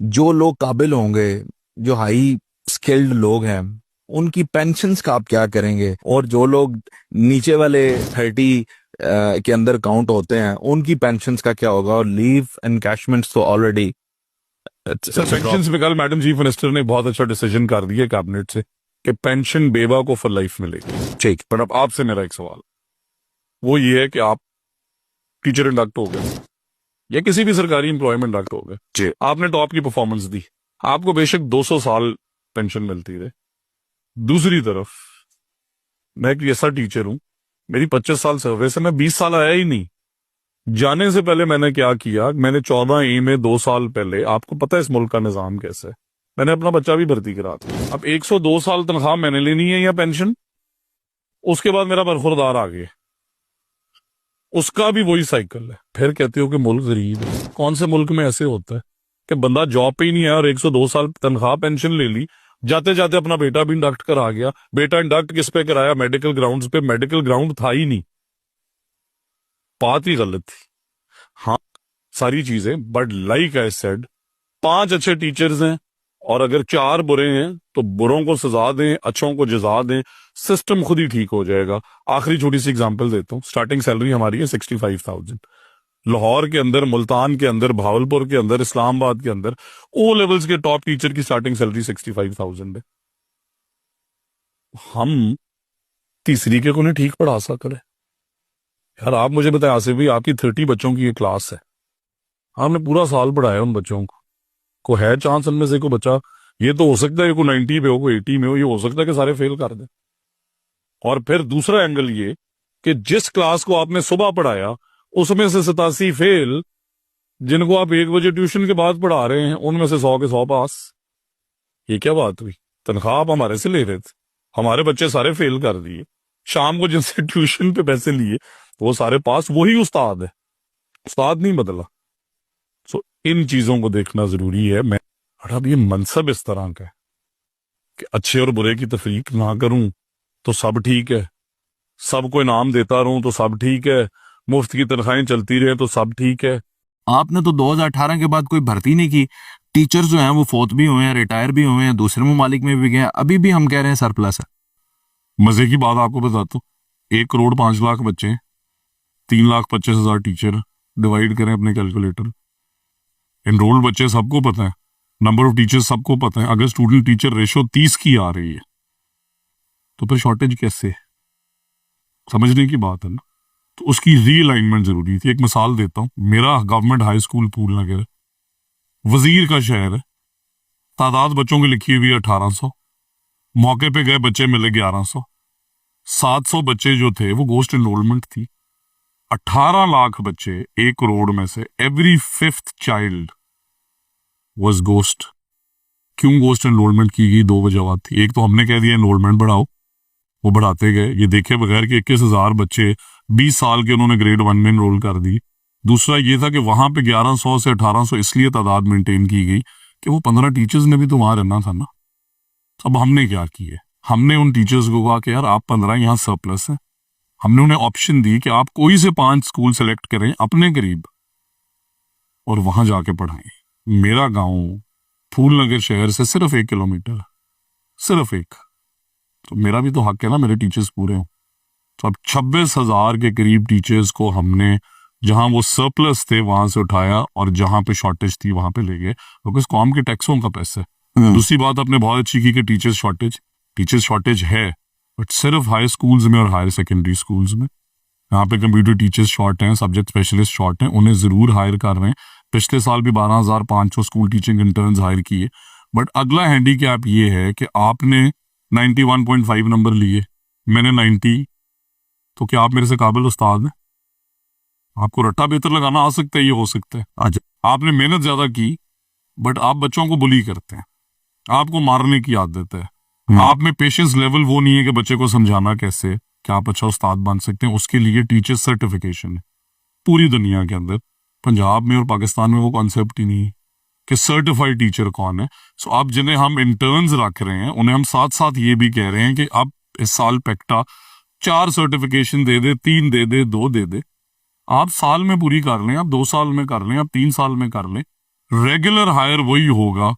जो लोग काबिल होंगे, जो हाई स्किल्ड लोग हैं, उनकी पेंशन्स का आप क्या करेंगे? और जो लोग नीचे वाले 30 के अंदर काउंट होते हैं, उनकी पेंशन्स का क्या होगा? और लीव एनकैशमेंट्स तो ऑलरेडी सर पेंशन में कल मैडम चीफ मिनिस्टर ने बहुत अच्छा डिसीजन कर दिया कैबिनेट से कि पेंशन बेवा को फॉर लाइफ मिलेगी। ठीक। पर अब आपसे मेरा एक सवाल वो ये है कि आप टीचर इंडक्ट हो गए या किसी भी सरकारी एम्प्लॉय में इंडक्ट हो गए जी। आपने टॉप की परफॉर्मेंस दी, आपको बेशक 200 साल पेंशन मिलती है। दूसरी तरफ मैं एक ऐसा टीचर हूं, मेरी 25 साल सर्विस है, मैं 20 साल आया ही नहीं। जाने से पहले मैंने क्या किया, मैंने 14 में 2 साल पहले, आपको पता है इस मुल्क का निजाम कैसा है, मैंने अपना बच्चा भी भर्ती करा दिया। अब 102 साल तनख्वाह मैंने लेनी है या पेंशन, उसके बाद मेरा बरखुरदार आ गया, उसका भी वही साइकिल है। फिर कहते हो कि मुल्क गरीब है। कौन से मुल्क में ऐसे होता है कि बंदा जॉब पे ही नहीं है और 102 साल तनख्वाह पेंशन ले ली, जाते जाते अपना बेटा भी इंडक्ट करा गया। बेटा इंडक्ट किस पे कराया? मेडिकल ग्राउंड्स पे। मेडिकल ग्राउंड था ही नहीं, बात ही गलत थी। हाँ, सारी चीजें, बट लाइक आई सेड, 5 अच्छे टीचर्स हैं और अगर 4 बुरे हैं तो बुरों को सजा दें, अच्छों को जजा दें, सिस्टम खुद ही ठीक हो जाएगा। आखिरी छोटी सी एग्जांपल देता हूं, स्टार्टिंग सैलरी हमारी है 65,000। लाहौर के अंदर, मुल्तान के अंदर, भावलपुर के अंदर, इस्लामाबाद के अंदर ओ लेवल्स के टॉप टीचर की स्टार्टिंग सैलरी 65,000 है। हम तीसरी के को नहीं ठीक पढ़ा सकते यार? आप मुझे बताएं आसिफ भाई, आपकी 30 बच्चों की ये क्लास है, आपने पूरा साल पढ़ाया उन बच्चों को है चांस उनमें से कोई बच्चा, ये तो हो सकता है कोई 90 पे हो, कोई 80 में हो, ये हो सकता है कि सारे फेल कर दे। और फिर दूसरा एंगल ये कि जिस क्लास को आपने सुबह पढ़ाया उसमें से 87 फेल, जिनको आप 1 बजे ट्यूशन के बाद पढ़ा रहे हैं उनमें से 100 के 100 पास। ये क्या बात हुई? तनख्वाह आप हमारे से ले रहे थे, हमारे बच्चे सारे फेल कर दिए, शाम को जिनसे ट्यूशन पे पैसे लिए वो सारे पास, वही उस्ताद है, उस्ताद नहीं बदला। सो इन चीजों को देखना जरूरी है। मैं अब ये मनसब इस तरह का है कि अच्छे और बुरे की तफरीक ना करूं तो सब ठीक है, सबको इनाम देता रहूं तो सब ठीक है, मुफ्त की तनख्वाहें चलती रहे तो सब ठीक है। आपने तो 2018 के बाद कोई भर्ती नहीं की। टीचर्स जो हैं वो फोत भी हुए हैं, रिटायर भी हुए हैं, दूसरे ममालिक में भी गए हैं, अभी भी हम कह रहे हैं सरप्लस है। मजे की बात आपको बताता हूं, 1 करोड़ 5 लाख बच्चे, 3,25,000 टीचर, डिवाइड करें अपने कैलकुलेटर, एनरोल्ड बच्चे सबको पता है, नंबर ऑफ टीचर्स सबको पता है। अगर स्टूडेंट टीचर रेशो 30 की आ रही है तो फिर शॉर्टेज कैसे? समझने की बात है ना। तो उसकी रीअलाइनमेंट जरूरी थी। एक मिसाल देता हूं, मेरा गवर्नमेंट हाई स्कूल फूलनगर वजीर का शहर है, तादाद बच्चों की लिखी हुई 1800, मौके पे गए बच्चे मिले 1100, 700 बच्चे जो थे वो गोस्ट एनरोलमेंट थी। 18 लाख बच्चे 1 करोड़ में से, every 5th child was ghost. क्यों गोस्ट एनरोलमेंट की गई? 2 वजह थी। एक तो हमने कह दिया एनरोलमेंट बढ़ाओ, वो बढ़ाते गए, ये देखे बगैर कि 21,000 बच्चे 20 साल के उन्होंने ग्रेड 1 में एनरोल कर दी। दूसरा ये था कि वहां पे 1100 से 1800 इसलिए तादाद मेंटेन की गई कि वो 15 टीचर्स ने भी तो वहां रहना था ना। अब हमने क्या किया, हमने उन टीचर्स को कहा कि यार आप 15 यहाँ सरप्लस है। हमने उन्हें ऑप्शन दी कि आप कोई से 5 स्कूल सेलेक्ट करें अपने करीब और वहां जाके पढ़ाएं। मेरा गांव फूलनगर शहर से सिर्फ 1 किलोमीटर, सिर्फ 1, तो मेरा भी तो हक है ना, मेरे टीचर्स पूरे हों। तो अब 26,000 के करीब टीचर्स को हमने जहां वो सरप्लस थे वहां से उठाया और जहां पे शॉर्टेज थी वहां पे ले गए, क्योंकि इस कौम के टैक्सों का पैसा है। दूसरी बात आपने बहुत अच्छी की कि टीचर्स शॉर्टेज है, बट सिर्फ हाई स्कूल्स में और हायर सेकेंडरी स्कूल्स में। यहाँ पे कंप्यूटर टीचर्स शॉर्ट हैं, सब्जेक्ट स्पेशलिस्ट शॉर्ट हैं, उन्हें जरूर हायर कर रहे हैं। पिछले साल भी 12,500 स्कूल टीचिंग इंटर्न्स हायर किए। बट अगला हैंडीकैप ये है कि आपने 91.5 नंबर लिए, मैंने 90, तो क्या आप मेरे से काबिल उस्ताद हैं? आपको रट्टा बेहतर लगाना आ सकता है, ये हो सकता है। आज आपने मेहनत ज्यादा की बट आप बच्चों को बुली करते हैं, आपको मारने की आदत है, आप में पेशेंस लेवल वो नहीं है कि बच्चे को समझाना कैसे कि आप अच्छा उस्ताद बन सकते हैं। उसके लिए टीचर सर्टिफिकेशन है पूरी दुनिया के अंदर, पंजाब में और पाकिस्तान में वो कॉन्सेप्ट ही नहीं है कि सर्टिफाइड टीचर कौन है। सो आप जिन्हें हम इंटर्न्स रख रहे हैं उन्हें हम साथ साथ ये भी कह रहे हैं कि आप इस साल पेक्टा 4 सर्टिफिकेशन दे दे, 3 दे दे, 2 दे दे, आप साल में पूरी कर लें, आप 2 साल में कर लें, आप 3 साल में कर लें, रेगुलर हायर वही होगा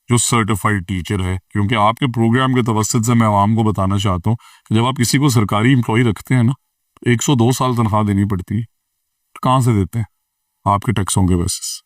जो सर्टिफाइड टीचर है, क्योंकि आपके प्रोग्राम के तवसत से मैं आवाम को बताना चाहता हूँ कि जब आप किसी को सरकारी एम्प्लॉय रखते हैं ना, 102 साल तनख्वाह देनी पड़ती है, तो कहाँ से देते हैं? आपके टैक्सों के बेसिस।